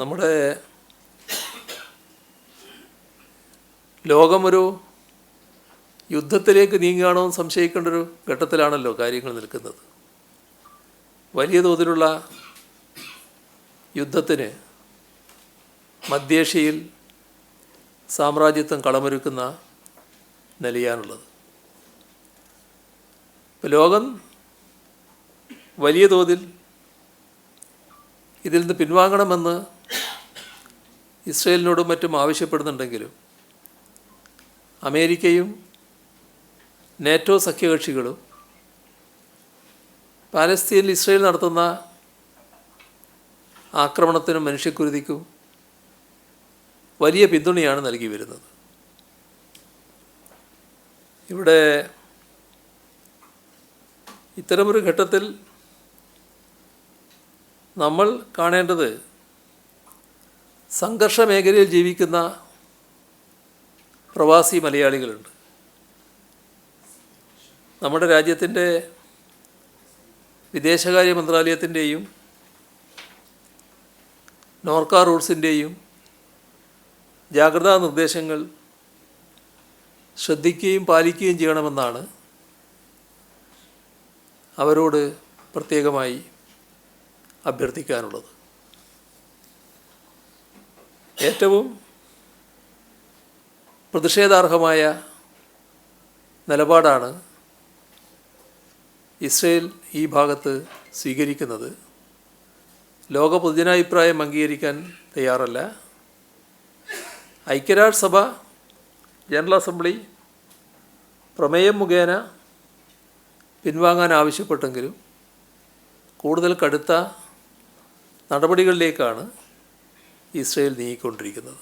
നമ്മുടെ ലോകമൊരു യുദ്ധത്തിലേക്ക് നീങ്ങുകയാണോ എന്ന് സംശയിക്കേണ്ട ഒരു ഘട്ടത്തിലാണല്ലോ കാര്യങ്ങൾ നിൽക്കുന്നത്. വലിയ തോതിലുള്ള യുദ്ധത്തിന് മധ്യേഷ്യയിൽ സാമ്രാജ്യത്വം കളമൊരുക്കുന്ന നിലയാണുള്ളത്. ഇപ്പോൾ ലോകം വലിയ തോതിൽ ഇതിൽ നിന്ന് പിൻവാങ്ങണമെന്ന് ഇസ്രയേലിനോടും മറ്റും ആവശ്യപ്പെടുന്നുണ്ടെങ്കിലും അമേരിക്കയും നേറ്റോ സഖ്യകക്ഷികളും പാലസ്തീനിൽ ഇസ്രയേൽ നടത്തുന്ന ആക്രമണത്തിനും മനുഷ്യക്കുരുതിക്കും വലിയ പിന്തുണയാണ് നൽകി വരുന്നത്. ഇവിടെ ഇത്തരമൊരു ഘട്ടത്തിൽ നമ്മൾ കാണേണ്ടത് സംഘർഷ മേഖലയിൽ ജീവിക്കുന്ന പ്രവാസി മലയാളികളുണ്ട്. നമ്മുടെ രാജ്യത്തിൻ്റെ വിദേശകാര്യ മന്ത്രാലയത്തിൻ്റെയും നോർക്ക റൂട്ട്സിൻ്റെയും ജാഗ്രതാ നിർദ്ദേശങ്ങൾ ശ്രദ്ധിക്കുകയും പാലിക്കുകയും ചെയ്യണമെന്നാണ് അവരോട് പ്രത്യേകമായി അഭ്യർത്ഥിക്കാനുള്ളത്. ഏറ്റവും പ്രതിഷേധാർഹമായ നിലപാടാണ് ഇസ്രയേൽ ഈ ഭാഗത്ത് സ്വീകരിക്കുന്നത്. ലോക പൊതുജനാഭിപ്രായം അംഗീകരിക്കാൻ തയ്യാറല്ല. ഐക്യരാഷ്ട്രസഭ ജനറൽ അസംബ്ലി പ്രമേയം മുഖേന പിൻവാങ്ങാൻ ആവശ്യപ്പെട്ടെങ്കിലും കൂടുതൽ കടുത്ത നടപടികളിലേക്കാണ് ഇസ്രയേൽ നീങ്ങിക്കൊണ്ടിരിക്കുന്നത്.